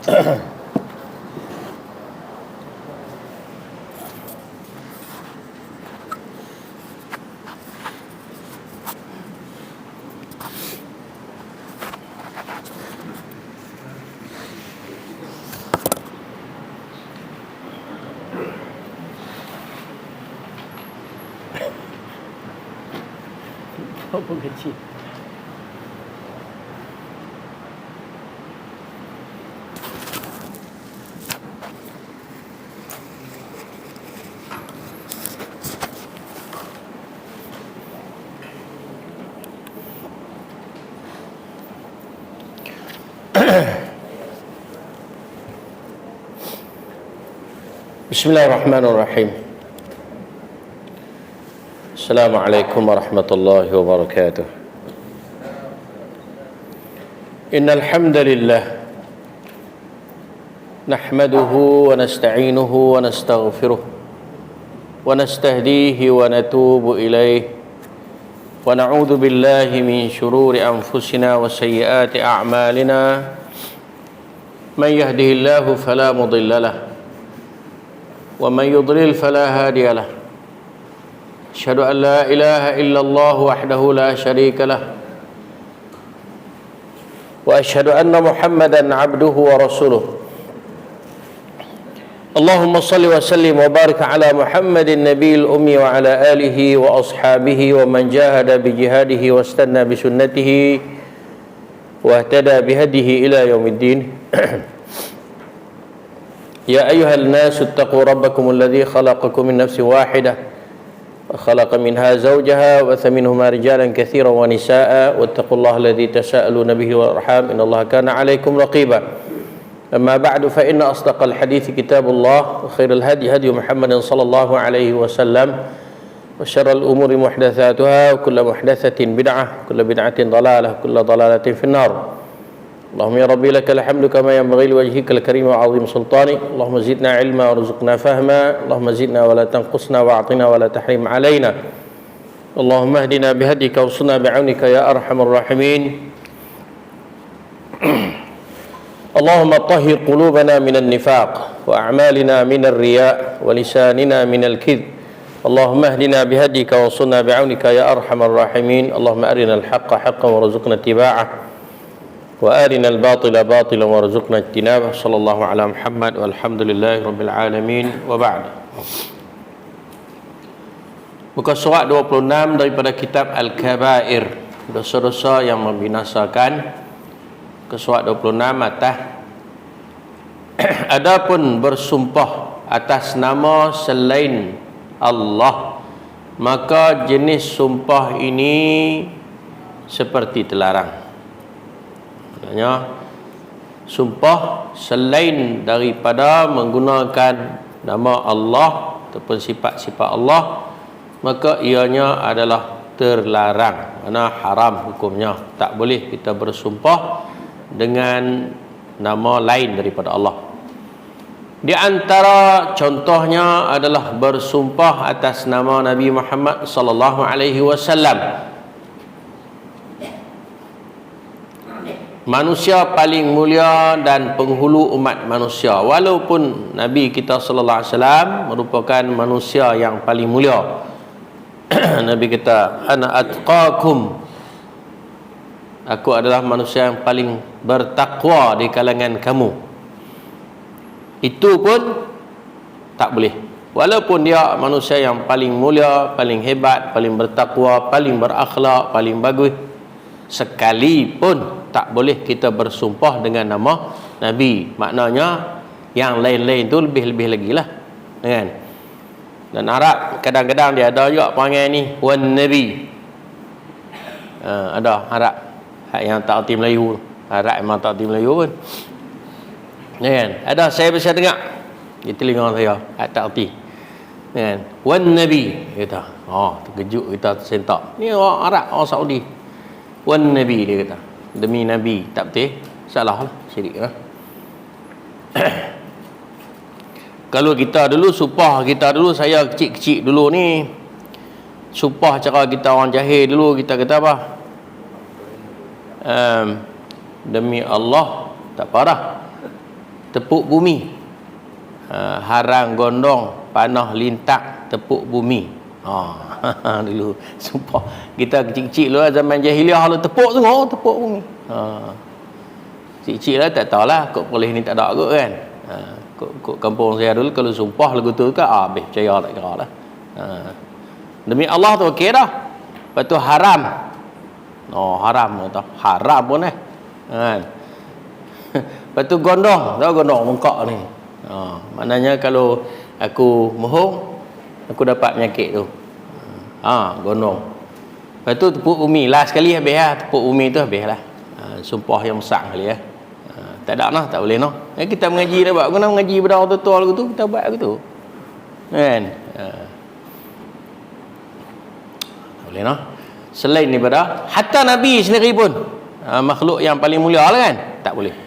Apa kecil? Bismillahirrahmanirrahim. Assalamualaikum warahmatullahi wabarakatuh. Innal hamdalillah nahmaduhu wa nasta'inuhu wa nastaghfiruh wa nastahdihi wa natubu ilayh wa na'udzu billahi min shururi anfusina wa sayyiati a'malina. Man yahdihillahu fala mudilla lahu ومن يضلل فلا هادي له أشهد أن لا إله إلا الله وحده لا شريك له وأشهد أن محمدا عبده ورسوله اللهم صل وسلم وبارك على محمد النبي الأمي وعلى آله وأصحابه ومن جاهد بجهاده واستنى بسنته واهتدى بهديه إلى يوم الدين. يا أيها الناس اتقوا ربكم الذي خلقكم من نفس واحدة وخلق منها زوجها وبث منهما رجالا كثيرا ونساء واتقوا الله الذي تساءلون به والأرحام إن الله كان عليكم رقيبا. أما بعد فإن أصدق الحديث كتاب الله وخير الهدي هدي محمد صلى الله عليه وسلم وشر الأمور محدثاتها وكل محدثة بدعة وكل بدعة ضلالة وكل ضلالة في النار. اللهم يا ربي لك الحمد كما ينبغي لوجهك الكريم وعظيم سلطانك. اللهم زدنا علما وارزقنا فهما. اللهم زدنا ولا تنقصنا واعطنا ولا تحرم علينا. اللهم اهدنا بهديك وصلنا بعونك يا أرحم الراحمين. اللهم طهر قلوبنا من النفاق وأعمالنا من الرياء ولساننا من الكذب. اللهم اهدنا بهديك وصلنا بعونك يا أرحم الراحمين. اللهم أرنا الحق حقا وارزقنا اتباعه وأرنا الباطل باطلا وارزقنا اجتنابه. صلى الله على محمد والحمد لله رب العالمين. وبعد. Muka surat 26 daripada kitab Al-Kabair, dosa-dosa yang membinasakan. Muka surat 26 atas adapun bersumpah atas nama selain Allah, maka jenis sumpah ini seperti terlarang. Maksudnya sumpah selain daripada menggunakan nama Allah ataupun sifat-sifat Allah, maka ianya adalah terlarang, mana haram hukumnya. Tak boleh kita bersumpah dengan nama lain daripada Allah. Di antara contohnya adalah bersumpah atas nama Nabi Muhammad sallallahu alaihi wasallam, manusia paling mulia dan penghulu umat manusia. Walaupun Nabi kita sallallahu alaihi wasallam merupakan manusia yang paling mulia. Nabi kata, ana atqakum, aku adalah manusia yang paling bertakwa di kalangan kamu. Itu pun tak boleh. Walaupun dia manusia yang paling mulia, paling hebat, paling bertakwa, paling berakhlak, paling bagus, sekalipun tak boleh kita bersumpah dengan nama Nabi. Maknanya yang lain-lain tu lebih-lebih lagi lah, kan? Dan Arab kadang-kadang dia ada juga panggil ni wan Nabi. Ada Arab yang tak erti Melayu, Arab memang tak erti Melayu pun, kan? Ada saya bisa dengar di telinga saya, tak erti, kan? Wan Nabi kata, terkejut kita, tersentak. Ni orang Arab, orang Saudi. Wan Nabi dia kata, demi Nabi. Tak betul, salah lah, syirik lah. Kalau kita dulu, sumpah kita dulu, saya kecil-kecil dulu ni, sumpah cara kita orang jahil dulu, kita kata apa? Demi Allah, tak parah. tepuk bumi. Harang gondong, panah lintak, tepuk bumi. Dulu sumpah kita kecil-kecil lah, zaman jahiliah lah, tepuk bumi. Kecil-kecil lah tak tahulah, kok boleh ni tak ada kot kan. Kok kampung saya dulu kalau sumpah lagu tu kan habis percaya tak kira lah. Demi Allah tu okey dah. Lepas tu haram. Haram tu. Haram pun kan. Lepas tu gondong, tahu gondong bengkak ni. Maknanya kalau aku mohong, aku dapat penyakit tu. Gondong. Lepas tu tepuk bumi. Last sekali habis lah. Tepuk bumi tu habis lah. Sumpah yang besar kali tak ada lah, tak boleh noh. Kita mengaji dah buat, kena mengaji pada orang tua tu, kita buat gitu. Kan? Tak boleh noh. Selain daripada hatta Nabi sendiri pun makhluk yang paling mulia lah kan? Tak boleh.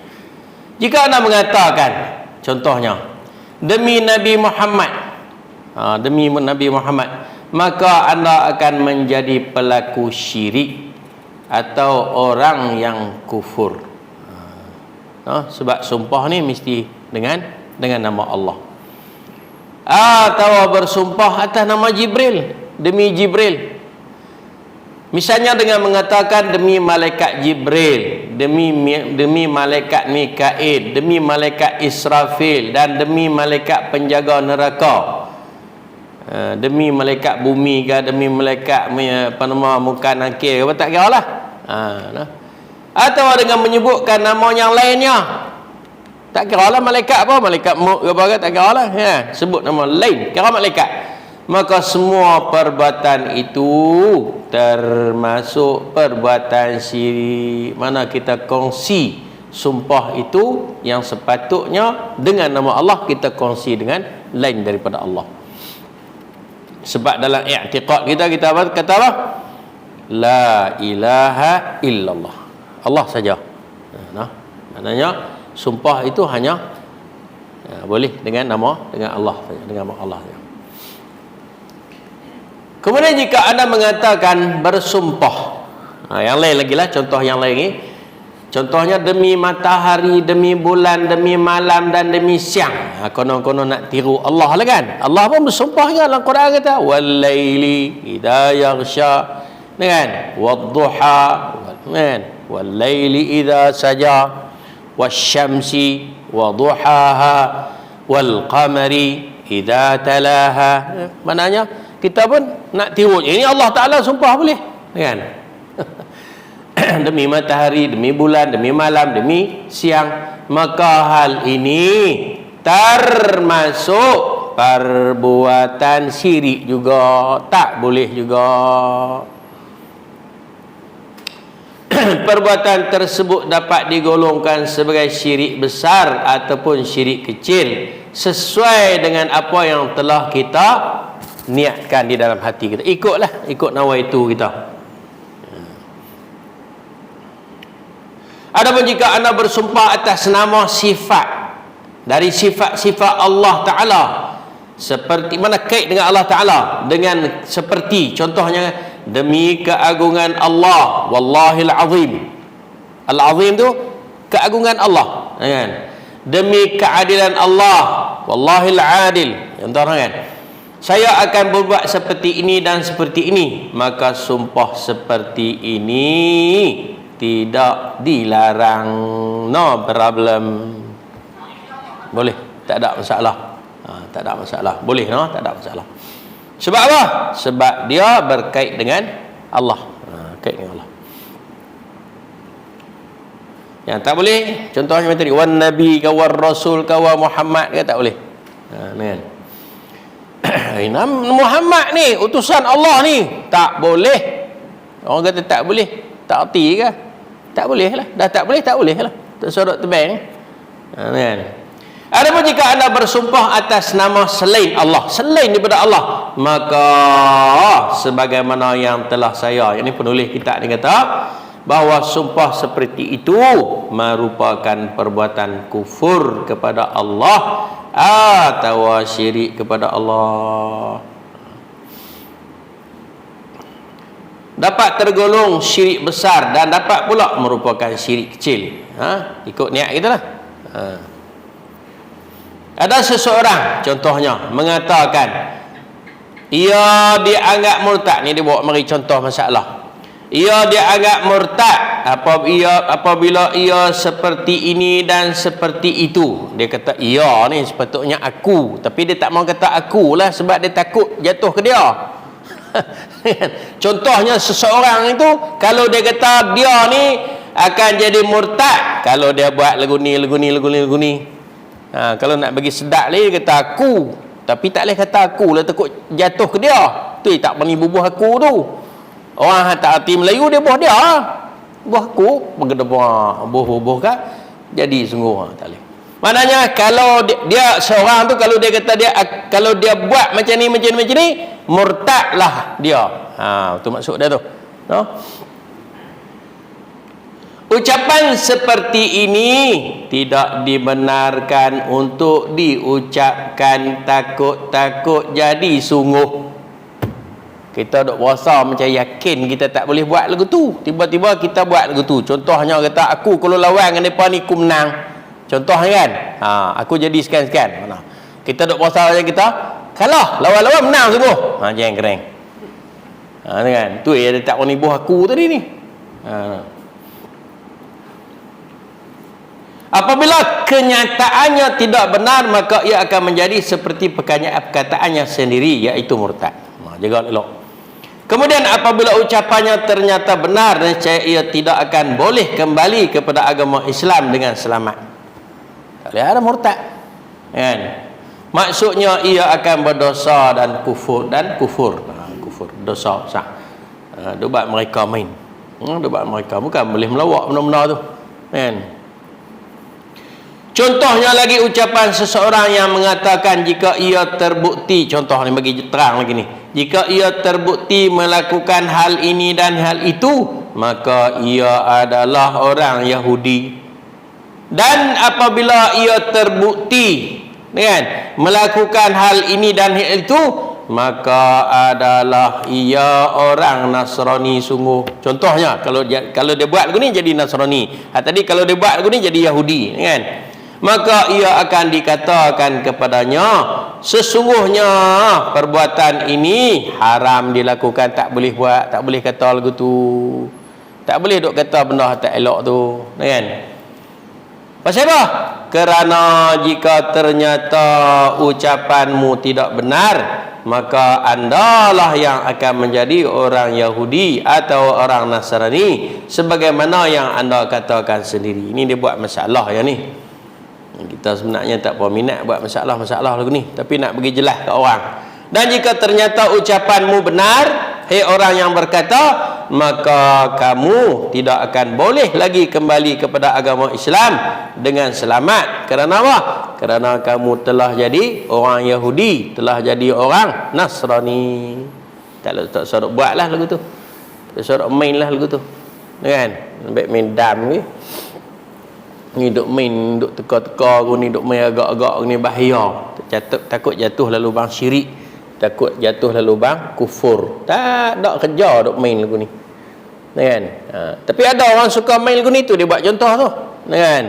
Jika anda mengatakan contohnya demi Nabi Muhammad, demi Nabi Muhammad, maka anda akan menjadi pelaku syirik atau orang yang kufur. Sebab sumpah ni mesti dengan nama Allah. Atau bersumpah atas nama Jibril, demi Jibril. Misalnya dengan mengatakan demi malaikat Jibril, demi malaikat Mikail, demi malaikat Israfil, dan demi malaikat penjaga neraka, demi malaikat bumi ke, demi malaikat muka nakir, tak kira lah. Atau dengan menyebutkan nama yang lainnya, tak kira lah malaikat apa, malaikat Muk ke apa, tak kira lah sebut nama lain, kira malaikat. Maka semua perbuatan itu termasuk perbuatan syirik. Mana kita kongsi sumpah itu yang sepatutnya dengan nama Allah, kita kongsi dengan lain daripada Allah. Sebab dalam i'tiqad kita kata apa? La ilaha illallah, Allah saja. Maknanya sumpah itu hanya boleh dengan nama, dengan Allah saja, dengan nama Allah saja. Kemudian jika anda mengatakan bersumpah, yang lain lagi lah, contoh yang lain ni, contohnya demi matahari, demi bulan, demi malam dan demi siang. Konon-konon nak tiru Allah lah kan. Allah pun bersumpahnya dalam Quran kata wal-laili idza yaghsha, kan, wad-duha, kan, wal-laili idza saja, wasyamsi waduhaha, wal-qamari idza talaha. Maknanya kita pun nak tiru. Ini Allah Ta'ala sumpah boleh, kan? Demi matahari, demi bulan, demi malam, demi siang. Maka hal ini termasuk perbuatan syirik juga, tak boleh juga. Perbuatan tersebut dapat digolongkan sebagai syirik besar ataupun syirik kecil sesuai dengan apa yang telah kita niatkan di dalam hati kita. Ikut nawaitu kita. Adapun jika anda bersumpah atas nama sifat dari sifat-sifat Allah Ta'ala, seperti mana kait dengan Allah Ta'ala, dengan seperti contohnya demi keagungan Allah, wallahil azim. Al-azim tu keagungan Allah, kan? Demi keadilan Allah, wallahil adil. Contoh kan, saya akan berbuat seperti ini dan seperti ini, maka sumpah seperti ini tidak dilarang. No problem. Boleh, tak ada masalah. Tak ada masalah. Boleh, no? Tak ada masalah. Sebab apa? Sebab dia berkait dengan Allah. Kait dengan Allah. Yang tak boleh, contohnya macam tadi, wan nabi ka war rasul ka wa Muhammad ke, tak boleh. Kan? Muhammad ni utusan Allah ni, tak boleh. Orang kata tak boleh, tak erti ke? Tak boleh lah. Dah tak boleh lah. Tak sorot tebang. Kan? Adapun jika anda bersumpah atas nama selain Allah, selain daripada Allah, maka sebagaimana yang telah saya, ini penulis kitab ni kata bahawa sumpah seperti itu merupakan perbuatan kufur kepada Allah atau syirik kepada Allah. Dapat tergolong syirik besar dan dapat pula merupakan syirik kecil. Ikut niat kita lah. Ada seseorang contohnya mengatakan ia dianggap murtad. Ni dia bawa mari contoh masalah. Ia dianggap murtad apabila ia seperti ini dan seperti itu. Dia kata ia ni sepatutnya aku, tapi dia tak mau kata aku lah sebab dia takut jatuh ke dia. Contohnya seseorang itu kalau dia kata dia ni akan jadi murtad kalau dia buat lagu ni. Kalau nak bagi sedap lagi dia kata aku, tapi tak boleh kata aku lah, takut jatuh ke dia. Tu tak berani bubuh aku tu. Orang tak arti Melayu dia buah dia. Buah aku bergedebah buh kan. Jadi sungguh tak boleh. Maknanya kalau dia seorang tu kalau dia kata kalau dia buat macam ni murtadlah dia. Tu maksud dia tu. No? Ucapan seperti ini tidak dibenarkan untuk diucapkan takut-takut jadi sungguh. Kita duk puasa macam yakin kita tak boleh buat lagu tu. Tiba-tiba kita buat lagu tu. Contohnya kata aku kalau lawan dengan depa ni aku menang. Contohnya kan. Aku jadi sekian-sekian. Mana? Kita duk puasa macam kita kalah, lawan-lawan menang sungguh. Jangan kering. Kan. Tu dia tak berani buah aku tadi ni. Apabila kenyataannya tidak benar, maka ia akan menjadi seperti perkataannya sendiri, iaitu murtad. Jaga elok. Kemudian apabila ucapannya ternyata benar, nescaya ia tidak akan boleh kembali kepada agama Islam dengan selamat. Tak boleh ada murtad. Kan? Maksudnya ia akan berdosa dan kufur. Kufur, dosa besar. Debat mereka main. Debat mereka bukan boleh melawak benda-benda tu. Kan? Contohnya lagi ucapan seseorang yang mengatakan jika ia terbukti, contoh ni bagi terang lagi ni, jika ia terbukti melakukan hal ini dan hal itu, maka ia adalah orang Yahudi. Dan apabila ia terbukti kan, melakukan hal ini dan hal itu, maka adalah ia orang Nasrani sungguh. Contohnya kalau dia buat lagu ni jadi Nasrani. Tadi kalau dia buat lagu ni jadi Yahudi, kan? Maka ia akan dikatakan kepadanya sesungguhnya perbuatan ini haram dilakukan, tak boleh buat, tak boleh kata lagu tu, tak boleh duk kata benda tak elok tu, kan? Pasal apa? Kerana jika ternyata ucapanmu tidak benar, maka andalah yang akan menjadi orang Yahudi atau orang Nasrani sebagaimana yang anda katakan sendiri. Ini dia buat masalah yang ni. Kita sebenarnya tak puas minat buat masalah-masalah lagu ni, tapi nak bagi jelas ke orang. Dan jika ternyata ucapanmu benar, hei orang yang berkata, maka kamu tidak akan boleh lagi kembali kepada agama Islam dengan selamat. Kerana apa? Kerana kamu telah jadi orang Yahudi, telah jadi orang Nasrani. Tak suruh buatlah lagu tu, tak suruh mainlah lagu tu, kan? Baik main dam ni. Ni duk main, duk teka-teka ni, duk main agak-agak ni bahaya. Takut jatuh lalu bang syirik, takut jatuh lalu bang kufur. Tak ada kerja duk main lagu ni, kan? Tapi ada orang suka main lagu ni tu, dia buat contoh tu, kan?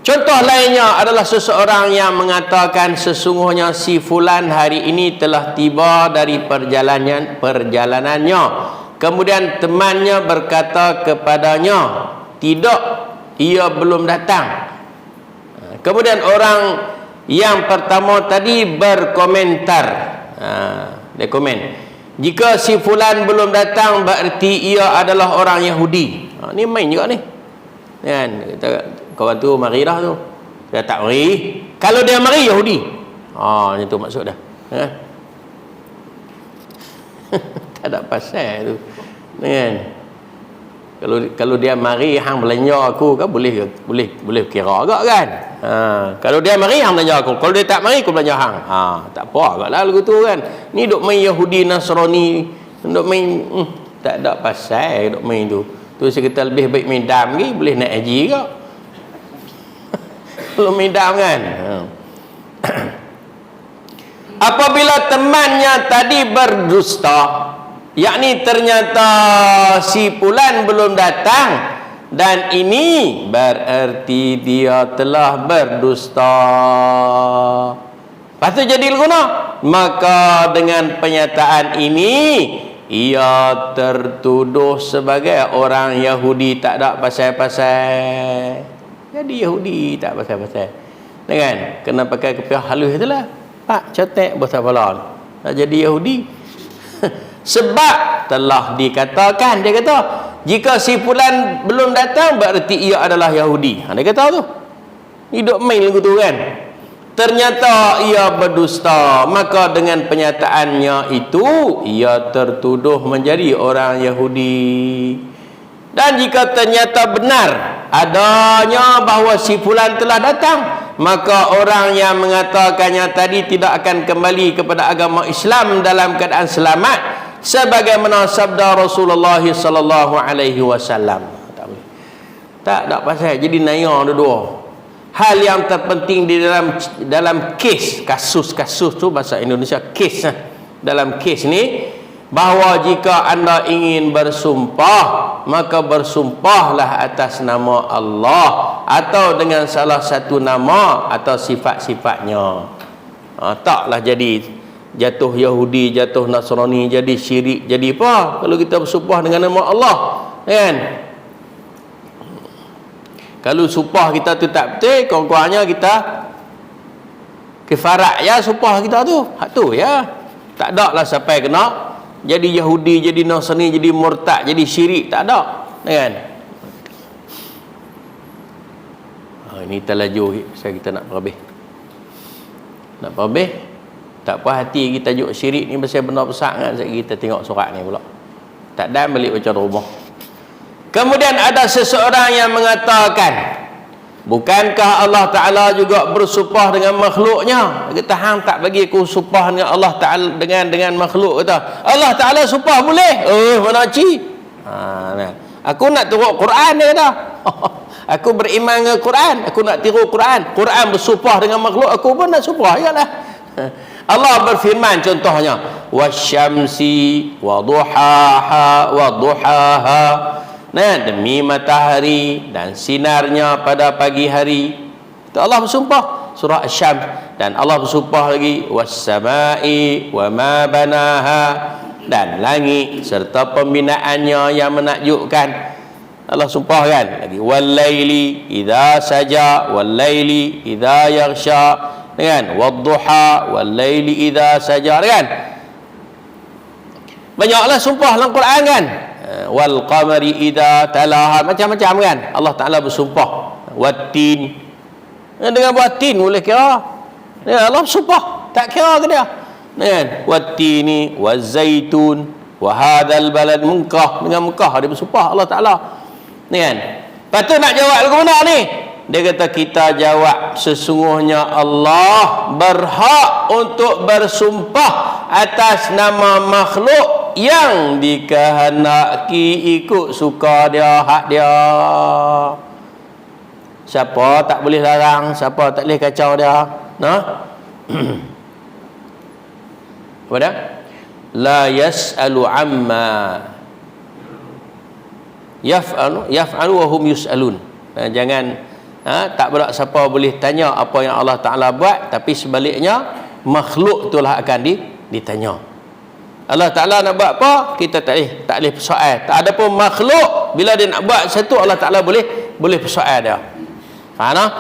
Contoh lainnya adalah seseorang yang mengatakan sesungguhnya si fulan hari ini telah tiba dari perjalanannya. Kemudian temannya berkata kepadanya, tidak, ia belum datang. Kemudian orang yang pertama tadi berkomentar, dia komen, jika si fulan belum datang berarti ia adalah orang Yahudi. Ni main juga ni, kan? Kata kawan tu mari dah tu, dia tak mari. Kalau dia mari Yahudi, itu maksud dah. Tak ada pasal tu, kan? Kalau dia mari hang belanja aku kan boleh kira agak kan. Kalau dia mari hang belanja aku, kalau dia tak mari aku belanja hang. Tak apa agaklah lagu tu kan. Ni duk main Yahudi Nasrani, duk main tak ada pasal duk main tu. Tu saya kata lebih baik main dam lagi, boleh naik haji ke. Kalau main dam kan. Apabila temannya tadi berdusta, yakni ternyata si fulan belum datang, dan ini bererti dia telah berdusta. Lepas tu jadi guna, maka dengan pernyataan ini ia tertuduh sebagai orang Yahudi tak ada pasal-pasal. Jadi Yahudi tak pasal-pasal. Dengan kena pakai kepiah halus itulah. Pak cetek bahasa balon. Tak jadi Yahudi. Sebab telah dikatakan, dia kata, jika si fulan belum datang berarti ia adalah Yahudi. Dia kata tu. Hidup main lagu tu kan. Ternyata ia berdusta, maka dengan pernyataannya itu ia tertuduh menjadi orang Yahudi. Dan jika ternyata benar adanya bahawa si fulan telah datang, maka orang yang mengatakannya tadi tidak akan kembali kepada agama Islam dalam keadaan selamat, sebagaimana sabda Rasulullah sallallahu alaihi wasallam. Tak boleh. Tak ada pasal jadi naya dua-dua. Hal yang terpenting di dalam kasus tu bahasa Indonesia kes, dalam kes ni, bahawa jika anda ingin bersumpah, maka bersumpahlah atas nama Allah atau dengan salah satu nama atau sifat-sifatnya. Taklah jadi jatuh Yahudi, jatuh Nasrani, jadi syirik, jadi apa kalau kita bersumpah dengan nama Allah, kan? Kalau sumpah kita tu tak betul, kurang-kurangnya kita kifarat ya sumpah kita tu. Hak tu ya. Tak ada lah sampai kena jadi Yahudi, jadi Nasrani, jadi murtad, jadi syirik, tak ada. Kan? Ini terlaju saya kita nak perhabis. Nak perhabis. Tak puas hati kita tajuk syirik ni pasal benda besar kan, kita tengok surat ni pula. Tak dan balik baca rumah. Kemudian ada seseorang yang mengatakan, bukankah Allah Ta'ala juga bersumpah dengan makhluknya? Dia kata, hang tak bagi aku sumpah dengan Allah Ta'ala dengan makhluk. Kata, Allah Ta'ala sumpah boleh? Mana ci? Aku nak turut Quran, dia kata. Aku beriman dengan Quran, aku nak tiru Quran. Quran bersumpah dengan makhluk, aku pun nak sumpah. Yalah. Allah berfirman contohnya, wasyamsi wa duhaha wa duhaha. Nah, demi matahari dan sinarnya pada pagi hari. Allah bersumpah surah Asy-Syams, dan Allah bersumpah lagi was-samai wa ma banaha, dan langit serta pembinaannya yang menakjubkan. Allah sumpah kan lagi wal-laili idza saja wal-laili idza yaghsha, kan, wad-duha wal-laili idza saja, kan. Banyaklah sumpah dalam Quran kan. Wal qamari idza talaha, macam-macam kan. Allah Taala bersumpah wat-tin, dengan buat tin boleh kira ya, Allah bersumpah tak kira ke dia, kan. Wat-tini waz-zaitun wa hadzal balad Mekah, dengan Mekah dia bersumpah Allah Taala, kan. Lepas tu nak jawab lagu mana ni? Dia kata kita jawab sesungguhnya Allah berhak untuk bersumpah atas nama makhluk yang dikehendaki ikut suka dia, hak dia. Siapa tak boleh larang, siapa tak boleh kacau dia. Apa dia? La yas'alu amma yaf'alu wa hum yus'alun. Jangan tak berlaku siapa boleh tanya apa yang Allah Ta'ala buat, tapi sebaliknya makhluk itulah akan ditanya. Allah Ta'ala nak buat apa, kita tak boleh persoal. Tak ada pun makhluk bila dia nak buat satu, Allah Ta'ala boleh persoal dia. Faham tak?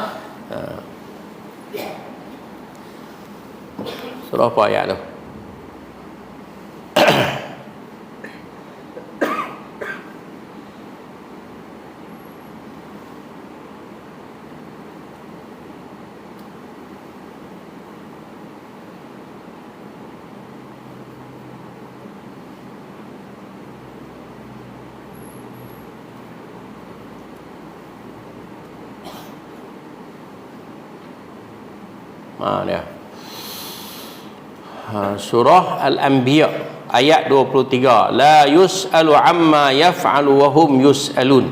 Surah apa ayat tu? Dia. Surah Al-Anbiya ayat 23. La yus'alu amma yaf'alu wa hum yus'alun.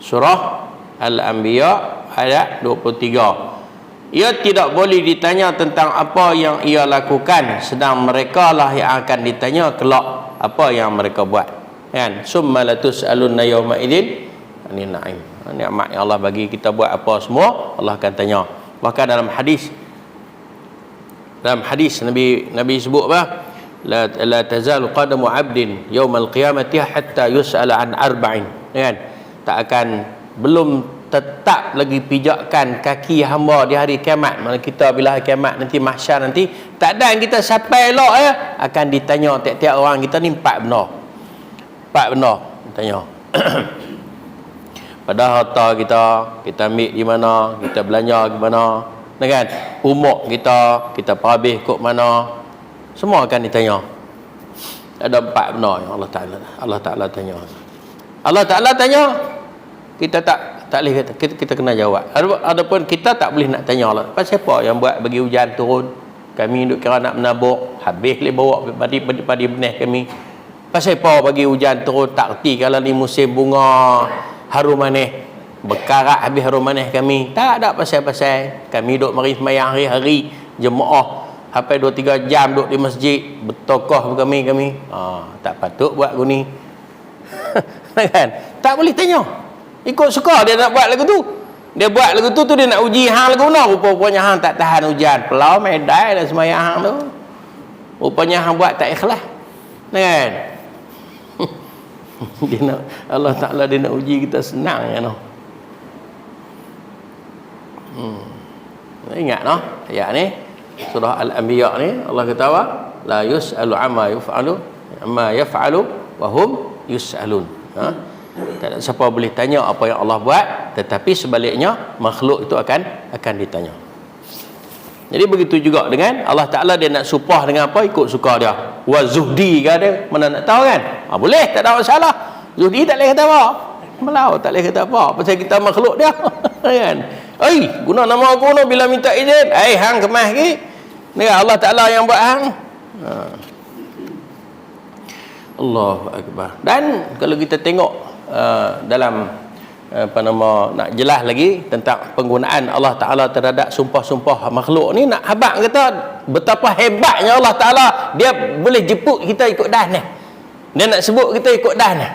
Surah Al-Anbiya ayat 23. Ia tidak boleh ditanya tentang apa yang ia lakukan, sedang mereka lah yang akan ditanya kelak apa yang mereka buat, kan. Summa latus'alunna yawma idzin Ini naim. Nikmat yang Allah bagi kita buat apa semua, Allah akan tanya. Bahkan dalam hadis Nabi sebut apa? La tazalu qadamu 'abdin yaumal qiyamati hatta yus'ala an arba'in. Kan? Tak akan belum tetap lagi pijakan kaki hamba di hari kiamat. Mana kita bila hari kiamat nanti mahsyar nanti tak ada yang kita sampai elok ya, akan ditanya tiap-tiap orang kita ni 4 benda. 4 benda tanya. Pada harta kita ambil di mana, kita belanja di mana, kan? Umur kita habis kok mana, semua akan ditanya. Ada 4 benda yang Allah Taala tanya. Allah Taala tanya, kita tak boleh kata, kita kena jawab. Adapun kita tak boleh nak tanya Allah, pasal apa yang buat bagi hujan turun, kami duk kira nak menabur, habis le bawa padi benih kami. Pasal apa bagi hujan turun, tak reti kalau ni musim bunga harum manis, berkarat habis harum manis kami. Tak ada pasal-pasal. Kami duk mari sembahyang hari-hari jemaah sampai 2-3 jam duk di masjid, bertokoh kami. Tak patut buat gini. Kan? Tak boleh tanya. Ikut suka dia nak buat lagu tu. Dia buat lagu tu dia nak uji hang lagu mana. Rupanya hang tak tahan hujan. Pelau medai dan sembahyang hang tu. Rupanya hang buat tak ikhlas. Kan? Dia nak, Allah Ta'ala dia nak uji kita senang ya no. Ingat no ayat ni surah Al-Anbiya ni Allah kata apa? La yus'alu amma yaf'alu wa hum yus'alun. Tak ada siapa boleh tanya apa yang Allah buat, tetapi sebaliknya makhluk itu akan ditanya. Jadi begitu juga dengan Allah Ta'ala, dia nak supah dengan apa, ikut suka dia. Wa zuhdi ke dia, mana nak tahu kan? Boleh, tak ada masalah. Zuhdi tak boleh kata apa, Melau tak boleh kata apa, pasal kita makhluk dia. Kan? Guna nama aku no, bila minta izin, hang kemas lagi ni Allah Ta'ala yang buat hang. Allahu Akbar. Dan kalau kita tengok dalam nak jelas lagi tentang penggunaan Allah Ta'ala terhadap sumpah-sumpah makhluk ni, nak habaq kata betapa hebatnya Allah Ta'ala, dia boleh jemput kita ikut dah ni, dia nak sebut kita ikut dah ni.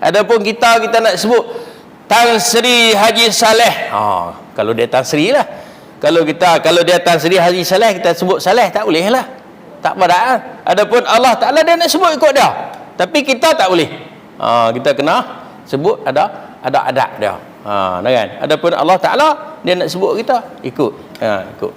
Adapun kita nak sebut Tan Sri Haji Saleh, kalau dia Tan Sri lah, kalau dia Tan Sri Haji Saleh, kita sebut Saleh tak boleh lah, tak apa dah. Adapun Allah Ta'ala dia nak sebut ikut dia, tapi kita tak boleh. Kita kena sebut ada adab dia. Kan? Adapun Allah Ta'ala dia nak sebut kita ikut. Ikut.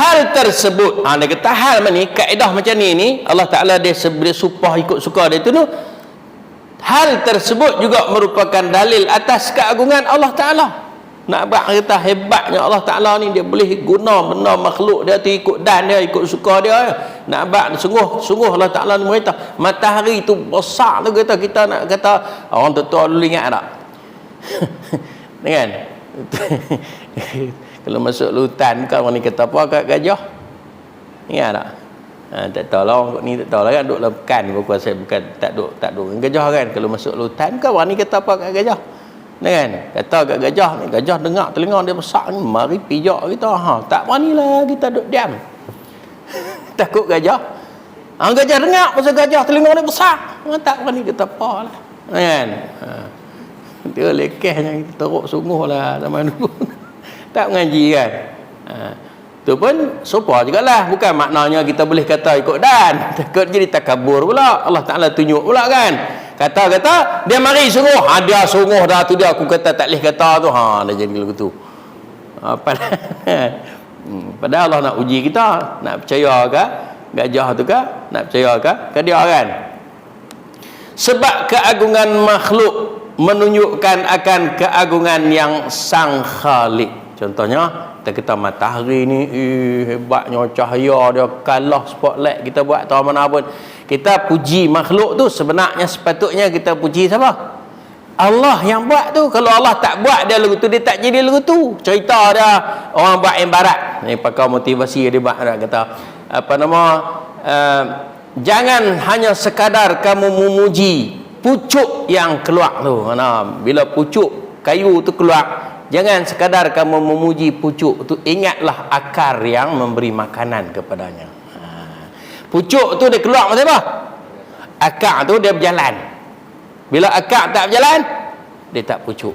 Hal tersebut, dia kata hal ni, kaedah macam ni Allah Ta'ala dia supah ikut suka dia tu. Hal tersebut juga merupakan dalil atas keagungan Allah Ta'ala. Nak buat kata hebatnya Allah Ta'ala ni, dia boleh guna benda makhluk dia tu ikut dan dia, ikut suka dia. Nak buat sungguh Allah Ta'ala ni berita matahari tu besar tu, kita nak kata orang tua dulu ingat tak? Kan? Kalau masuk lutan kan orang ni kata apa kat gajah? Ingat tak? Tak tahu lah orang ni, tak tahu lah kan, duk lekan kuasa bukan tak duk gajah kan. Kalau masuk lutan kan orang ni kata apa kat gajah? Kan? Kata kat gajah ni, gajah dengar telinga dia besar ni, mari pijak kita. Tak beranilah kita duduk diam. Takut gajah. Gajah dengar pasal gajah telinga dia besar. Tak berani kata apa lah. Kan? Dia lekehnya kita teruk sungguh lah zaman dulu. Tak mengaji kan. Tu pun sopa jugalah. Bukan maknanya kita boleh kata ikut dan. Takut jadi takabur pula. Allah Ta'ala tunjuk pula kan. Kata dia mari sungguh, dia sungguh dah tu, dia aku kata tak boleh kata tu, dah jadi lagu tu. Padahal Allah nak uji kita, nak percaya ke gajah tu ke, nak percaya ke dia kan. Sebab keagungan makhluk menunjukkan akan keagungan yang sang Khalik. Contohnya kita kata matahari ni hebatnya cahaya dia, kalah spotlight kita buat tahu mana pun. Kita puji makhluk tu, sebenarnya sepatutnya kita puji siapa? Allah yang buat tu. Kalau Allah tak buat dia lagu tu, dia tak jadi lagu tu. Cerita dia orang buat ibarat ni, pakai motivasi dia buat kata jangan hanya sekadar kamu memuji pucuk yang keluar tu. Bila pucuk kayu tu keluar, jangan sekadar kamu memuji pucuk tu, ingatlah akar yang memberi makanan kepadanya. Pucuk tu dia keluar macam apa? Akar tu dia berjalan. Bila akar tak berjalan, dia tak pucuk.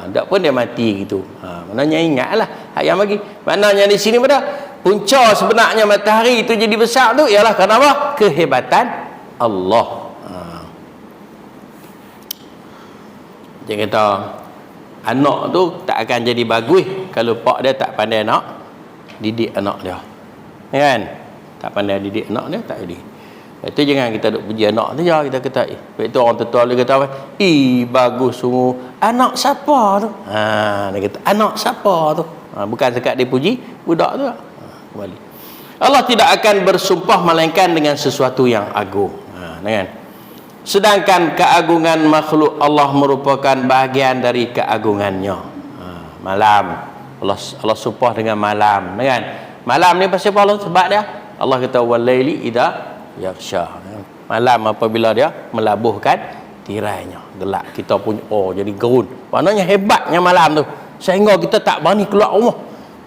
Tak pun dia mati gitu. Maknanya ingatlah ayam bagi. Maknanya di sini pada punca sebenarnya matahari itu jadi besar tu ialah kerana apa? Kehebatan Allah. Dia kata anak tu tak akan jadi bagus kalau pak dia tak pandai nak didik anak dia. Kan? Tak pandai didik anak dia tak jadi. Itu jangan kita duk puji anak tu je, kita kata itu orang tua dia kata bagus sungguh. Anak siapa tu? Dia kata anak siapa tu? Bukan sekat dia puji budak tu. Kembali. Allah tidak akan bersumpah melainkan dengan sesuatu yang agung. Kan? Sedangkan keagungan makhluk Allah merupakan bahagian dari keagungannya. Malam Allah sumpah dengan malam, kan? Malam ni pasal apa Allah? Sebab dia Allah kata walaili idza yaghsha. Malam apabila dia melabuhkan tirainya, gelap kita punya jadi gerun. Maknanya hebatnya malam tu sehingga kita tak berani keluar rumah.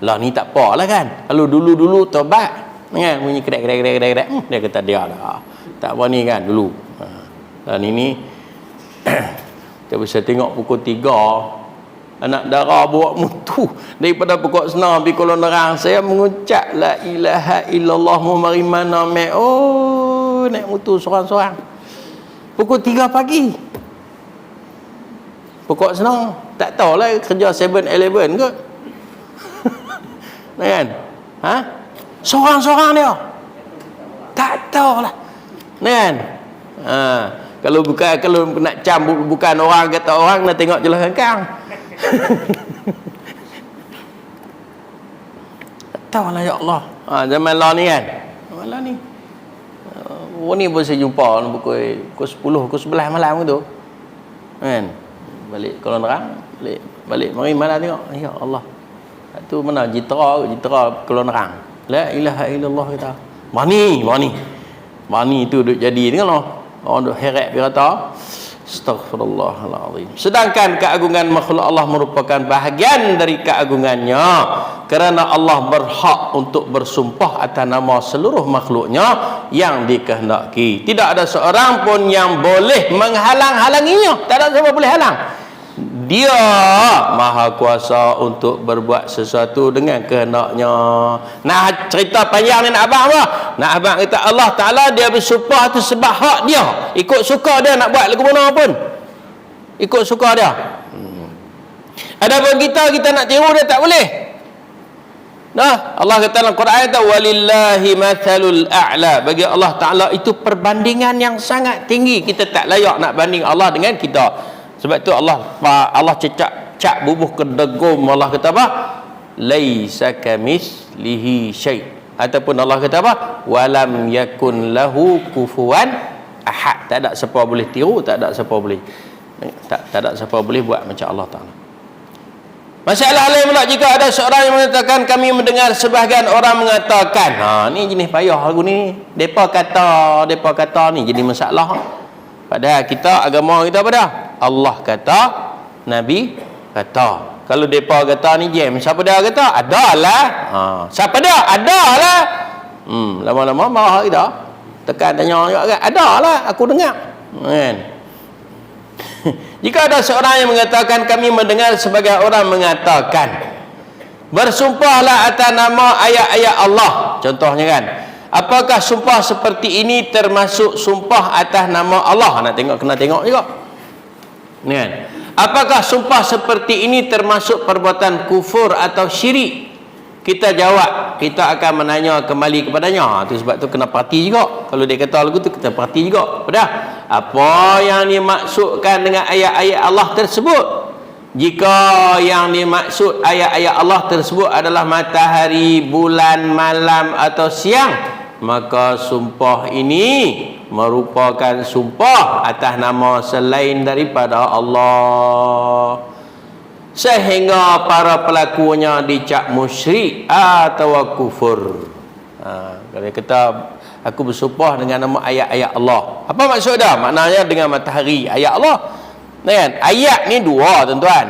Lah ni tak apalah kan. Kalau dulu-dulu tobat kan bunyi kedek dia kata dia dah tak berani kan dulu. Dan ini kita bisa tengok pukul 3 anak dara bawa mutu daripada pokok senang pergi Kolam Nerang. Saya mengucap la ilaha illallah muhammad me naik mutu seorang-seorang pukul 3 pagi. Pokok senang tak tahulah kerja 7-Eleven ke. Kan? Seorang-seorang dia tak tahulah. Kan? Kalau nak cam bukan orang kata orang nak tengok jelas kangkang. Tahulah ya Allah. Zaman lah ni kan. Zaman lah ni. Ni pun saya jumpa pukul 10, pukul 11 malam tu. Kan? Balik Kolam Nerang, balik mari malam tengok. Ya Allah. Tu mana jitera Kolam Nerang. La ilaha illallah kita. Mani tu duk jadi tengok. Orang duk heret dia kata astaghfirullahalazim. Sedangkan keagungan makhluk Allah merupakan bahagian dari keagungannya kerana Allah berhak untuk bersumpah atas nama seluruh makhluknya yang dikehendaki. Tidak ada seorang pun yang boleh menghalang-halanginya. Tak ada siapa boleh halang. Dia maha kuasa untuk berbuat sesuatu dengan kehendaknya. Nah, cerita panjang ni nak abang apa? Nak abang kata Allah Ta'ala dia bersumpah tu sebab hak dia. Ikut suka dia nak buat lagu mana pun. Ikut suka dia. Adapun kita nak tiru dia tak boleh. Nah, Allah kata dalam Quran kata walillahi mathalul a'la. Bagi Allah Ta'ala itu perbandingan yang sangat tinggi. Kita tak layak nak banding Allah dengan kita. Sebab tu Allah cecak bubuh kedegum. Allah kata apa? Laisa kamitslihi syai'. Ataupun Allah kata apa? Walam yakun lahu kufuwan ahad. Tak ada siapa boleh tiru, tak ada siapa boleh buat macam Allah Taala. Masalah lain pula jika ada seorang yang mengatakan kami mendengar sebahagian orang mengatakan. Ni jenis payah lagu ni. Depa kata ni jadi masalah. Padahal kita agama kita apa dah? Allah kata, Nabi kata. Kalau depa kata ni jam, siapa dah kata? Adalah. Siapa dah? Adalah. Lama-lama marah kita. Tekan tanya juga kan? Adalah, aku dengar. Kan? Jika ada seorang yang mengatakan kami mendengar sebagai orang mengatakan, bersumpahlah atas nama ayat-ayat Allah. Contohnya kan? Apakah sumpah seperti ini termasuk sumpah atas nama Allah? Kena tengok juga. Kan? Apakah sumpah seperti ini termasuk perbuatan kufur atau syirik? Kita jawab, kita akan menanya kembali kepadanya. Tu sebab tu kena perhati juga. Kalau dia kata lagu tu kita perhati juga. Padahal apa yang dimaksudkan dengan ayat-ayat Allah tersebut? Jika yang dimaksud ayat-ayat Allah tersebut adalah matahari, bulan, malam atau siang, maka sumpah ini merupakan sumpah atas nama selain daripada Allah, sehingga para pelakunya dicap musyrik atau kufur. Kalau kata aku bersumpah dengan nama ayat-ayat Allah, apa maksud dia? Maknanya dengan matahari, ayat Allah. Kan? Ayat ni dua tuan-tuan.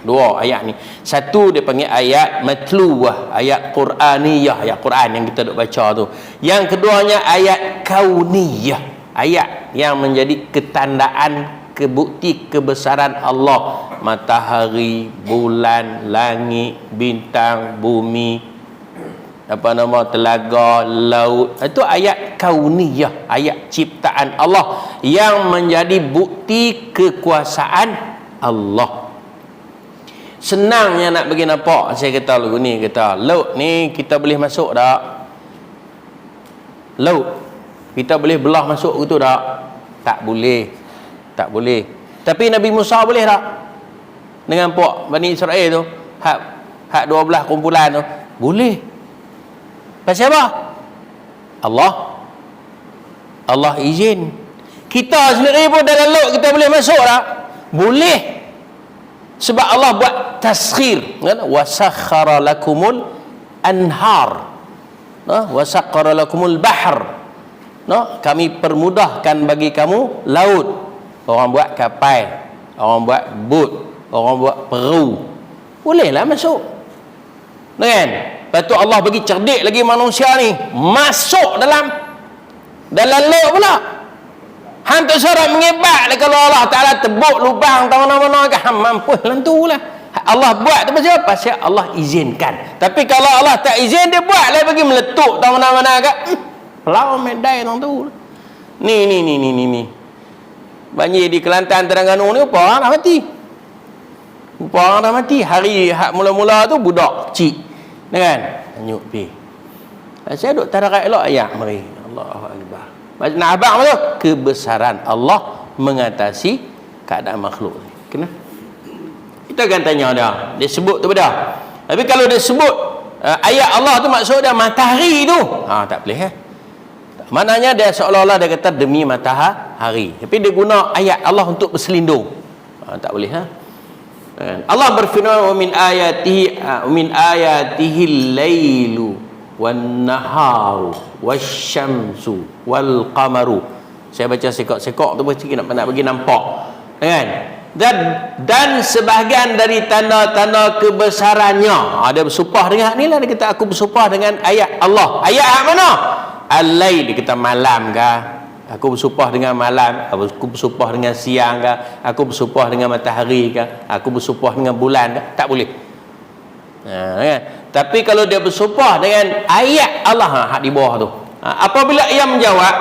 Dua ayat ni. Satu dia panggil ayat matluwah, ayat Quraniyah, ayat Quran yang kita duk baca tu. Yang keduanya ayat kauniyah, ayat yang menjadi ketandaan bukti kebesaran Allah. Matahari, bulan, langit, bintang, bumi, telaga, laut. Itu ayat kauniyah, ayat ciptaan Allah yang menjadi bukti kekuasaan Allah. Senangnya nak bagi nampak. Saya kata lagu ni, kata laut ni kita boleh masuk tak? Laut kita boleh belah masuk gitu tak? Tak boleh. Tak boleh. Tapi Nabi Musa boleh tak? Dengan puak Bani Israel tu, hak 12 kumpulan tu, boleh. Pasal apa? Allah izin. Kita sendiri pun dalam laut kita boleh masuk tak? Boleh. Sebab Allah buat taskhir, kan? Wasakhara lakumul anhar, wasakhara lakumul bahr, kami permudahkan bagi kamu laut. Orang buat kapal, orang buat bot, orang buat perahu, bolehlah masuk, kan? Lepas tu Allah bagi cerdik lagi manusia ni, masuk dalam laut pula. Hang tak syarat mengebat lah kalau Allah Ta'ala tebuk lubang tahu mana-mana ke, hang mampu lentu lah. Allah buat tu pasal apa? Pasal Allah izinkan. Tapi kalau Allah tak izin, dia buat lah bagi meletup tahu mana-mana ke, pelau medai tang tu. Ni banjir di Kelantan, Terengganu ni apa orang dah mati. Apa orang dah mati. Hari hak mula-mula tu budak kecil, kan? Anyuk pi. Saya duk tadarat elok ayat mari. Allahu akbar. Nak abang tu kebesaran Allah mengatasi keadaan makhluk ni. Kena? Kita akan tanya dia sebut tu dah. Tapi kalau dia sebut ayat Allah tu maksud dia matahari tu, tak boleh. Maknanya dia seolah-olah dia kata demi matahari, tapi dia guna ayat Allah untuk berselindung. Tak boleh. Allah berfirman, wa min ayatihi al-lailu wan naharu wasyamsu wal qamaru. Saya baca sekok-sekok tu sikit nak bagi nampak, kan? Dan sebahagian dari tanda-tanda kebesarannya, dia bersumpah dengan ni lah. Dia kata aku bersumpah dengan ayat Allah. Ayat mana? Al-lail, dia kata malam ke, aku bersumpah dengan malam, aku bersumpah dengan siang ke, aku bersumpah dengan matahari ke, aku bersumpah dengan bulan ke. Tak boleh. Kan? Tapi kalau dia bersumpah dengan ayat Allah, hak di bawah tu, apabila ia menjawab,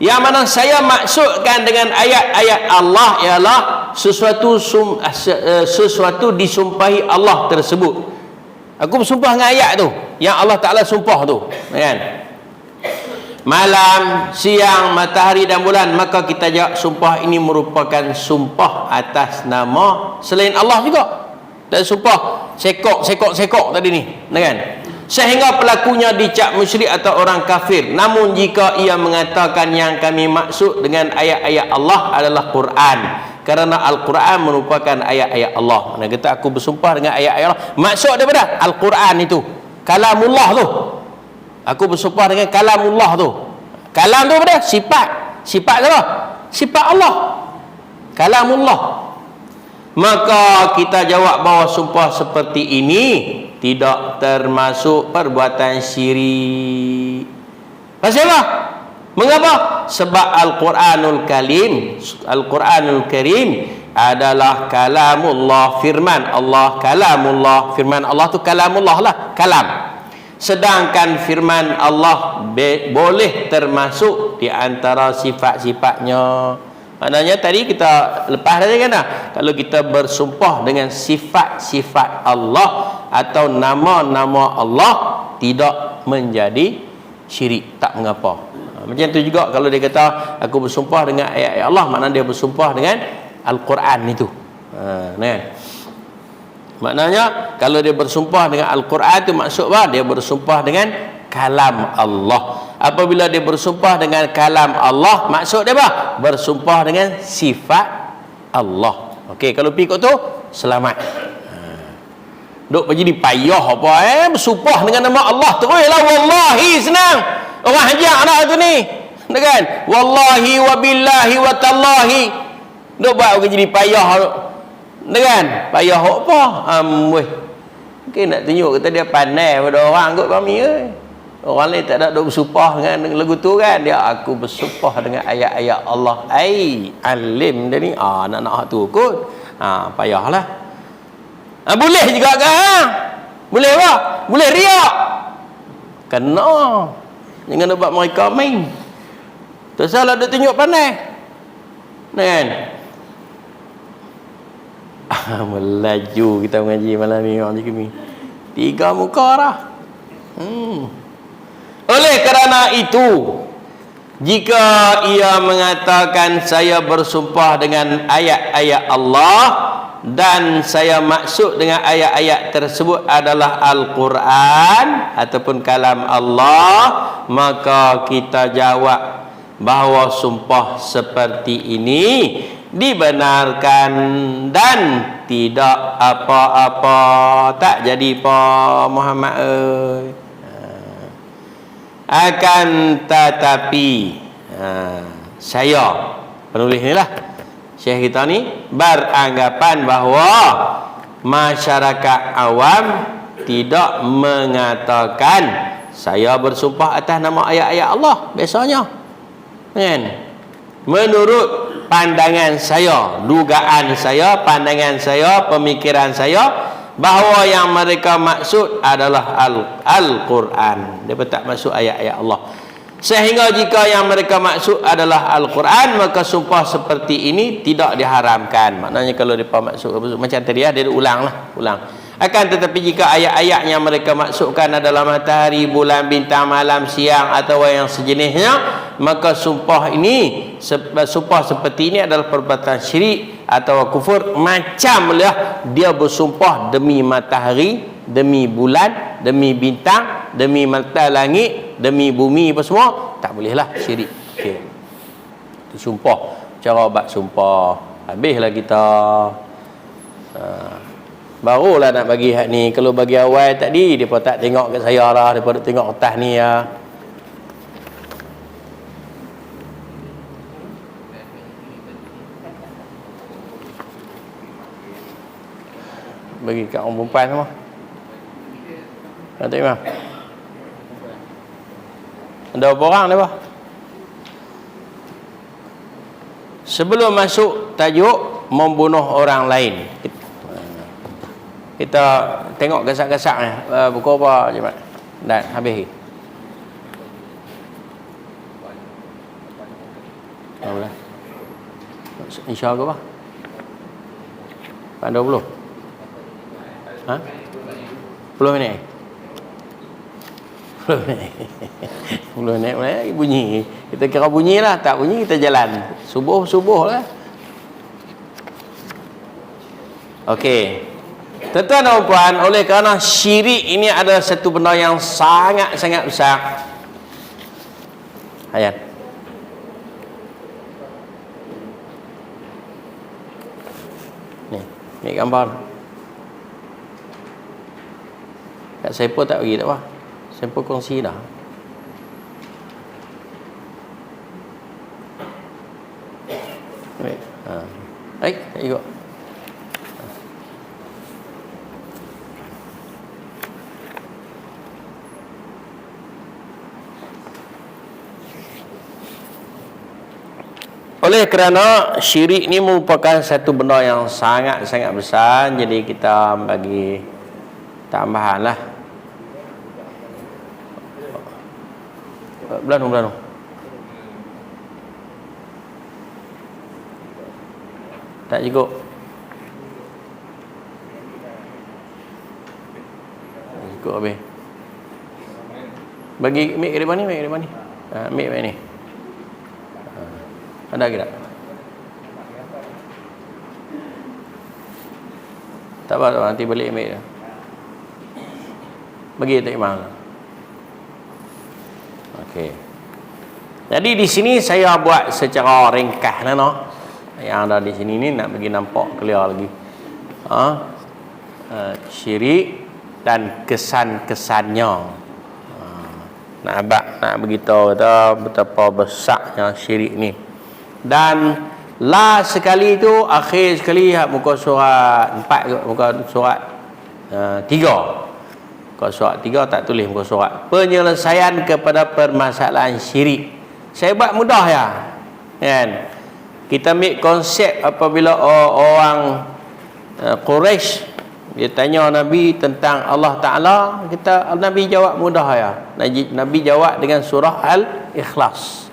yang mana saya maksudkan dengan ayat-ayat Allah ialah sesuatu disumpahi Allah tersebut. Aku bersumpah dengan ayat tu yang Allah Ta'ala sumpah tu, kan? Malam, siang, matahari dan bulan. Maka kita jawab sumpah ini merupakan sumpah atas nama selain Allah juga. Dan sumpah sekok tadi ni, kan? Sehingga pelakunya dicap musyrik atau orang kafir. Namun jika ia mengatakan yang kami maksud dengan ayat-ayat Allah adalah Quran, kerana Al-Quran merupakan ayat-ayat Allah. Dia kata aku bersumpah dengan ayat-ayat Allah, maksud daripada Al-Quran itu, kalamullah tu. Aku bersumpah dengan kalamullah tu. Kalam tu apa? Sifat apa? Sifat Allah, kalamullah. Maka kita jawab bahawa sumpah seperti ini tidak termasuk perbuatan syirik. Pasal apa? Mengapa? Sebab Al-Quranul Karim adalah kalamullah, firman Allah. Kalamullah, firman Allah tu kalamullah lah, kalam. Sedangkan firman Allah boleh termasuk di antara sifat-sifatnya. Maknanya tadi kita lepas tadi kan, kalau kita bersumpah dengan sifat-sifat Allah atau nama-nama Allah tidak menjadi syirik, tak mengapa. Macam tu juga kalau dia kata aku bersumpah dengan ayat-ayat Allah, maknanya dia bersumpah dengan Al-Quran itu. Maknanya kalau dia bersumpah dengan Al-Quran itu maksud apa? Dia bersumpah dengan kalam Allah. Apabila dia bersumpah dengan kalam Allah, maksud dia apa? Bersumpah dengan sifat Allah. Okey, kalau pikir tu selamat. Duk jadi payah apa bersumpah dengan nama Allah tu. Lah wallahi senang. Orang hajak nak tu ni. Kan? Wallahi wa billahi wa tallahi. Duk buat jadi payah. Dengan payah apa? Weh. Mungkin nak tunjuk kata dia pandai pada orang kot kami orang lain tak ada duk bersumpah dengan lagu tu kan. Dia aku bersumpah dengan ayat-ayat Allah. Alim dia ni. Nak hak tu kot. Payahlah. Boleh juga kan? Boleh apa? Boleh riak. Kena. Jangan buat mereka main. Tersalah duk tunjuk pandai. Kan? Melaju kita mengaji malam ni orang macam ni. 3 muka dah. Oleh kerana itu, jika ia mengatakan saya bersumpah dengan ayat-ayat Allah dan saya maksud dengan ayat-ayat tersebut adalah Al-Quran ataupun kalam Allah, maka kita jawab bahawa sumpah seperti ini dibenarkan dan tidak apa-apa. Tak jadi apa Muhammad akan tetapi saya penulis ni lah, Syekh kita ni beranggapan bahawa masyarakat awam tidak mengatakan saya bersumpah atas nama ayat-ayat Allah biasanya kan. Menurut pandangan saya, dugaan saya, pandangan saya, pemikiran saya, bahawa yang mereka maksud adalah Al-Quran. Dia tak maksud ayat-ayat Allah. Sehingga jika yang mereka maksud adalah Al-Quran, maka sumpah seperti ini tidak diharamkan. Maknanya kalau mereka maksud macam tadi dia ulang. Akan tetapi jika ayat-ayat yang mereka maksudkan adalah matahari, bulan, bintang, malam, siang atau yang sejenisnya, maka sumpah seperti ini adalah perbuatan syirik atau kufur. Macamlah dia bersumpah demi matahari, demi bulan, demi bintang, demi mata langit, demi bumi apa semua, tak bolehlah syirik. Okey. Itu sumpah. Cara buat sumpah. Habislah kita. Barulah nak bagi hak ni. Kalau bagi awal tadi depa tak tengok kat saya dah, depa duk tengok kertas ni ya. Bagi kat orang perempuan semua. Nanti mah. Ada berapa orang depa? Sebelum masuk tajuk membunuh orang lain, kita tengok gasak-gasak ni. Buku apa je mak? Dah habis. Berapa? InsyaAllah apa? 20? 10 minit? 10 minit. 10 minit lagi bunyi. Kita kira bunyi lah. Tak bunyi kita jalan. Subuh lah. Okey. Tuan-tuan dan puan, oleh kerana syirik ini adalah satu benda yang sangat-sangat besar. Ayat. Ni gambar. Kat saya pun tak bagi tak apa. Saya pun kongsi dah. Baik, ikut. Oleh kerana syirik ni merupakan satu benda yang sangat-sangat besar, jadi kita bagi tambahan lah. Belum. Tak cukup. Cukup habis. Bagi mic ke depan ni, mic ni. Ada ke tak? Tak apa, nanti balik ambil. Bagi tak imam. Okey. Jadi di sini saya buat secara ringkas yang ada di sini ni nak bagi nampak clear lagi. Syirik dan kesan-kesannya. Nak beritahu kita betapa besarnya syirik ni. Dan Last sekali tu, akhir sekali muka surat 4 ke, muka surat 3. Muka surat 3 tak tulis muka surat. Penyelesaian kepada permasalahan syirik. Saya buat mudah ya. Kan? Kita ambil konsep apabila orang Quraisy dia tanya Nabi tentang Allah Ta'ala, Nabi jawab mudah ya. Nabi jawab dengan surah Al-Ikhlas.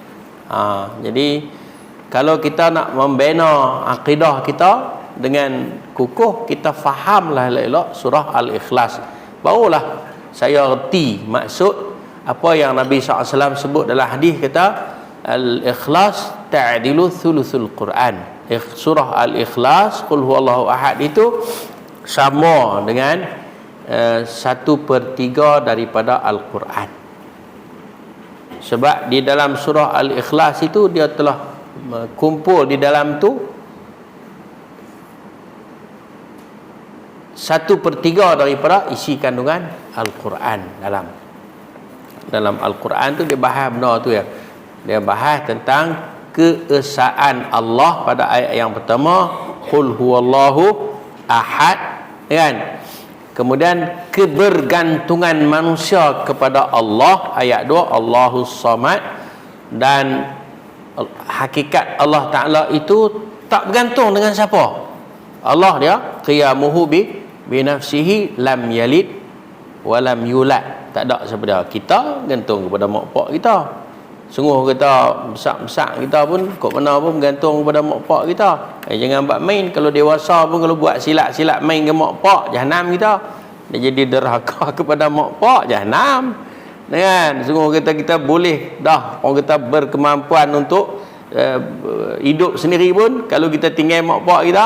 Jadi kalau kita nak membina akidah kita dengan kukuh, kita fahamlah elok surah Al-Ikhlas. Barulah saya erti maksud apa yang Nabi SAW sebut dalam hadis, kata Al-Ikhlas ta'dilu thuluthul Quran. Surah Al-Ikhlas, Qul huwallahu ahad, itu sama dengan 1/3 daripada Al-Quran. Sebab di dalam surah Al-Ikhlas itu dia telah kumpul di dalam tu 1/3 daripada isi kandungan Al-Quran. Dalam Al-Quran tu dia bahas benda tu ya. Dia bahas tentang keesaan Allah pada ayat yang pertama, Qul huwallahu ahad, kan? Kemudian kebergantungan manusia kepada Allah, ayat 2, Allahus samad, dan hakikat Allah Ta'ala itu tak bergantung dengan siapa. Allah dia qiyamuhu bi nafsihi, lam yalid wa lam yulad. Tak ada siapa dia. Kita gantung kepada mak pak kita. Sungguh kita besar-besar kita pun kok mana pun bergantung kepada mak pak kita. Jangan buat main. Kalau dewasa pun kalau buat silap-silap main ke mak pak, jahanam kita. Dia jadi derhaka kepada mak pak, jahanam. Kan? Sungguh kita boleh dah, orang kita berkemampuan untuk hidup sendiri pun, kalau kita tinggal mak pak kita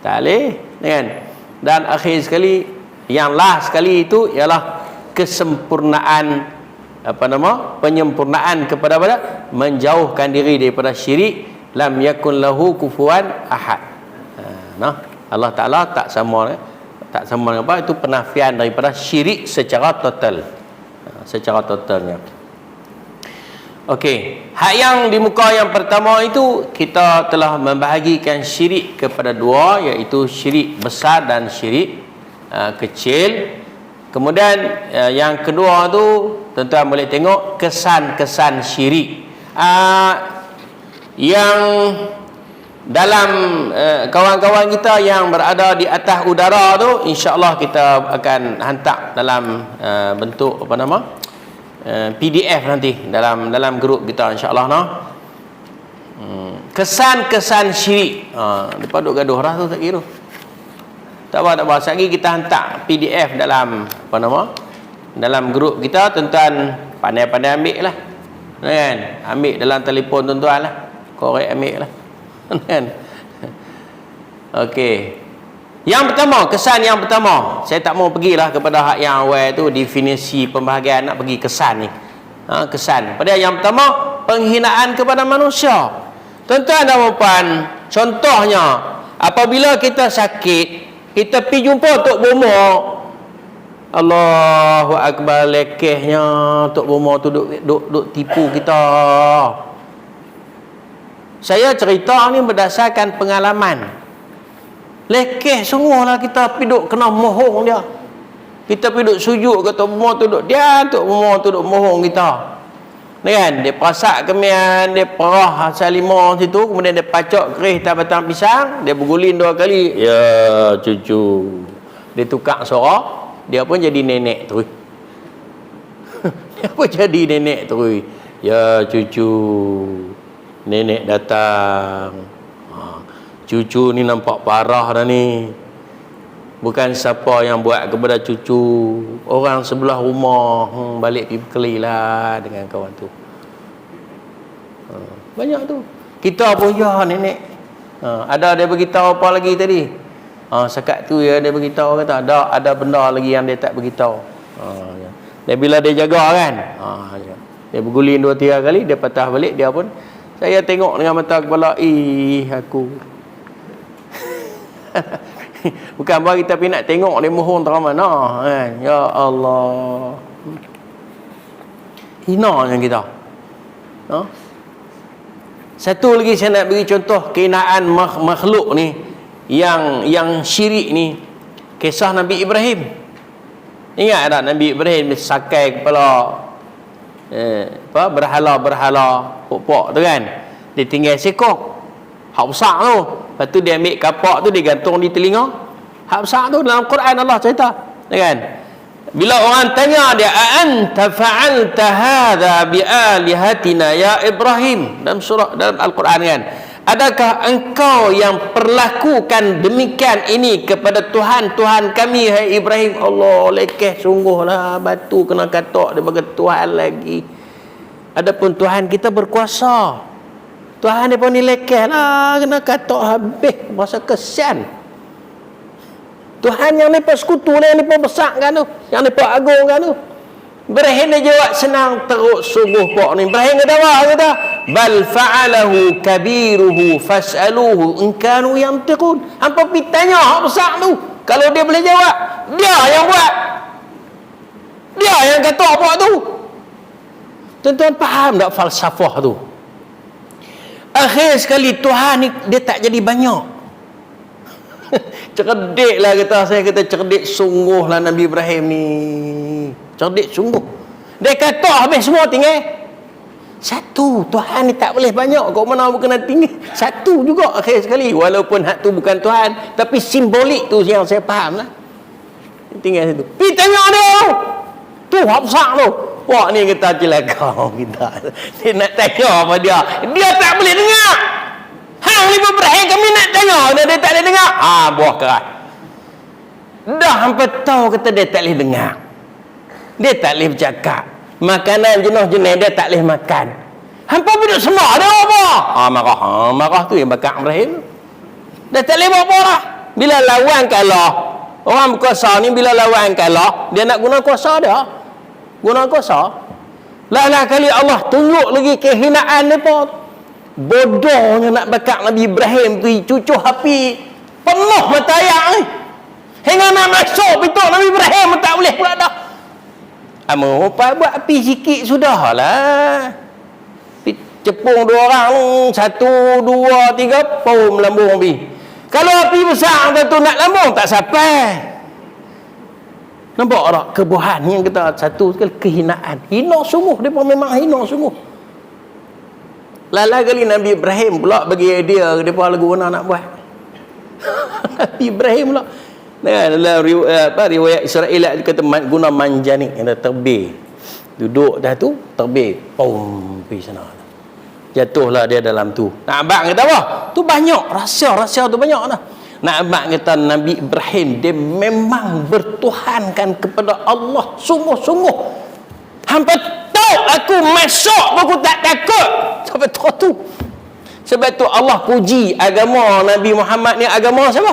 tak boleh, kan? Dan akhir sekali, yang last sekali itu ialah kesempurnaan, penyempurnaan kepada menjauhkan diri daripada syirik. Lam yakun lahu kufuwan ahad. Allah Ta'ala tak sama dengan apa, itu penafian daripada syirik secara total. Secara totalnya. Okey, hak yang di muka yang pertama itu kita telah membahagikan syirik kepada dua, iaitu syirik besar dan syirik kecil. Kemudian yang kedua tu tuan-tuan boleh tengok kesan-kesan syirik. Yang dalam kawan-kawan kita yang berada di atas udara tu, insya-Allah kita akan hantar dalam bentuk PDF nanti dalam grup kita, insya-Allah kesan-kesan syirik. Depa duk gaduh dah tu tak kira. Tak apa. Sekali kita hantar PDF dalam dalam grup kita, tuan-tuan pandai-pandai ambil lah. Kan? Ambil dalam telefon tuan-tuan lah. Korek ambil lah. Kan? Okey. Yang pertama, kesan yang pertama, saya tak mau pergilah kepada hak yang awal tu, definisi pembahagian, nak pergi kesan ni. Kesan. Pada yang pertama, penghinaan kepada manusia. Tuan-tuan dan puan, contohnya apabila kita sakit, kita pergi jumpa Tok Bomo, Allahu Akbar, lekehnya Tok Bomo tu duk tipu kita. Saya cerita ni berdasarkan pengalaman. Lekeh sungguhlah kita pergi duk kena mohong dia. Kita pergi duk sujud ke Tok Bomo tu, Tok Bomo tu duk mohong kita. Kan? Dia perasak kemian, dia perah asal lima situ, kemudian dia pacak kerih atas batang pisang, dia bergulin 2 kali. Ya cucu. Dia tukar suara, dia pun jadi nenek terus. Dia pun jadi nenek terus. Ya cucu. Nenek datang. Cucu ni nampak parah dah ni. Bukan siapa yang buat kepada cucu, orang sebelah rumah balik pergi berkelilah dengan kawan tu. Banyak tu. Kita pun ya nenek. Ada dia beritahu apa lagi tadi? Sekat tu ya dia beritahu, kata ada benda lagi yang dia tak beritahu. Dan bila dia jaga kan, dia berguling 2-3 kali, dia patah balik, dia pun, saya tengok dengan mata kepala, aku. Bukan bahawa kita pergi nak tengok dia mohon terang mana kan? Ya Allah, hinanya kita. Satu lagi saya nak beri contoh kehinaan makhluk ni yang syirik ni, kisah Nabi Ibrahim. Ingat tak Nabi Ibrahim sakai kepala berhala pok-pok tu kan, dia tinggal sekok hak besar tu, lepas tu dia ambil kapak tu dia gantung di telinga hak besar tu. Dalam Quran Allah cerita kan, bila orang tanya dia, anta fa'alta hadza bi alihatina ya Ibrahim, dalam Al-Quran kan, adakah engkau yang perlakukan demikian ini kepada Tuhan kami hai Ibrahim? Allah, lekeh sungguhlah, batu kena katok dia bagi Tuhan lagi. Adapun Tuhan kita berkuasa, Tuhan dia pun ni lekeh lah, kena katok habis, masa kesian. Tuhan yang lepas sekutu ni, yang lepas besar kan tu, yang lepas agung kan tu. Ibrahim dia jawab senang teruk sungguh pok ni. Ibrahim kata apa? Kata bal fa'alahu kabiruhu fas'aluhu in kanu yantiqun. Hampa pergi tanya hak besar tu, kalau dia boleh jawab. Dia yang buat, dia yang kata apa tu. Tuan-tuan faham tak falsafah tu? Akhir sekali Tuhan ni dia tak jadi banyak. Cerdik lah kata saya, kata cerdik sungguh lah Nabi Ibrahim ni, cerdik sungguh. Dia kata habis semua tinggal satu. Tuhan ni tak boleh banyak, kau mana kena tinggal satu juga akhir sekali. Walaupun hak tu bukan Tuhan, tapi simbolik tu yang saya faham lah. Tinggal satu. Pergi tengok dia tu hak besar tu. Wah ni kata celaka kita. Dia nak tanya apa dia tak boleh dengar. Hang ni Ibrahim kami nak tanya dia tak boleh dengar. Buah keras. Dah hampa tahu kata dia tak boleh dengar, dia tak boleh bercakap, makanan jenis-jenis dia tak boleh makan. Hampa duduk semua dia apa? Marah tu yang bakar Ibrahim. Dia tak boleh buat apa lah. Bila lawan kalah, orang berkuasa ni bila lawan kalah, dia nak guna kuasa dia. Guna kuasa. Lah kali Allah tunjuk lagi kehinaan mereka. Bodohnya nak bakar Nabi Ibrahim tu, cucu api penuh mata air ni. Hingga nak masuk pintu Nabi Ibrahim tak boleh pula dah. Buat api sikit sudahlah. Cepung dua orang, 1, 2, 3, pum lambung api. Kalau api besar tu nak lambung tak sampai. Nampak tak kebohan yang kita satu sekali kehinaan. Hina sungguh, dia pun memang hina sungguh. Lala kali Nabi Ibrahim pula bagi idea dia pun lagu mana nak buat. Nabi Ibrahim pula dalam riwayat Israel dia kata guna manjanik yang terbih. Duduk dah tu terbih, pum pergi sana. Jatuhlah dia dalam tu. Nak abang kata apa? Tu banyak rahsia tu banyak dah. Nak abang kata Nabi Ibrahim dia memang bertuhankan kepada Allah sungguh-sungguh. Hampa tahu aku masuk aku tak takut. Sebab tu sebab tu Allah puji agama Nabi Muhammad ni, agama siapa?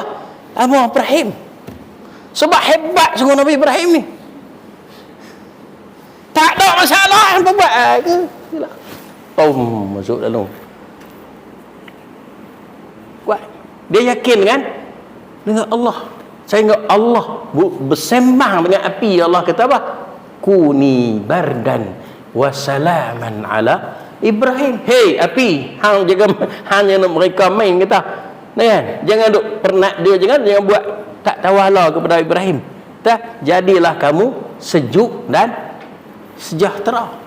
Agama Ibrahim. Sebab hebat sungguh Nabi Ibrahim ni. Tak ada masalah hampa buat ke? Masuk dalam. Kuat. Dia yakin kan dengan Allah. Sehingga Allah bersembang dengan api. Allah kata apa? Kuni bardan wa salaman ala Ibrahim. Hei api, hang jangan mereka main kata. Kan? Jangan duk pernah dia jangan buat tak tawala kepada Ibrahim. Jadilah kamu sejuk dan sejahtera.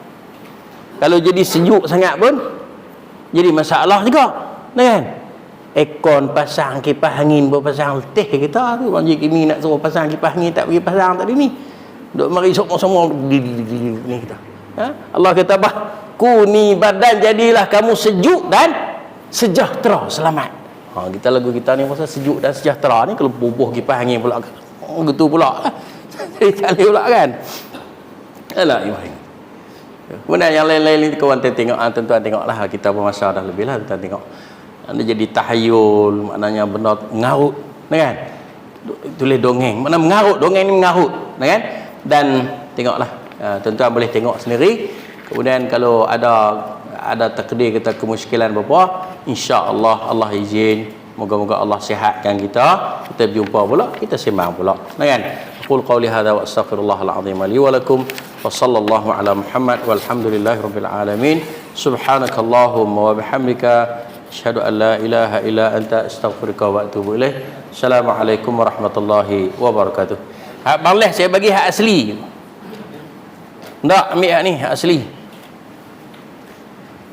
Kalau jadi sejuk sangat pun jadi masalah juga. Kan? Ekon pasang kipas angin berpasang letih kita tu. Orang JKM nak suruh pasang kipas angin tak pergi pasang tadi ni. Duk mari semua ni kita. Allah kata apa? Kuni badan, jadilah kamu sejuk dan sejahtera, selamat. Kita lagu kita ni pasal sejuk dan sejahtera ni kalau bubuh kipas angin pula gitu pula. Jadi tak boleh pula kan. Alah Ibrahim. Kemudian yang lain-lain ni kawan tengok, tuan-tuan tengoklah, kita pun masa dah lebih lah, tuan tengok. Anda jadi tahayul, maknanya benda mengarut, kan? Tulis dongeng, mana mengarut, dongeng ni mengarut, kan? Dan tengoklah, tuan-tuan boleh tengok sendiri. Kemudian kalau ada takdir kita kemusykilan apa, insya-Allah Allah izin, moga-moga Allah sihatkan kita berjumpa pula, kita sembang pula, kan? Qul qawli hadza wa astaghfirullahal azim li wa lakum wa sallallahu ala Muhammad walhamdulillahirabbil alamin. Subhanakallahumma wa bihamdika asyhadu an la ilaha illa anta astaghfiruka wa atubu ilaih. Assalamualaikum warahmatullahi wabarakatuh. Hak balas saya bagi hak asli. Tak ambil hak ni, hak asli.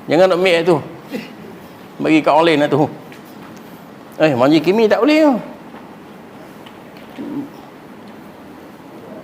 Jangan ambil hak tu. Bagi kat orang lain lah tu. Manji kimi tak boleh tu.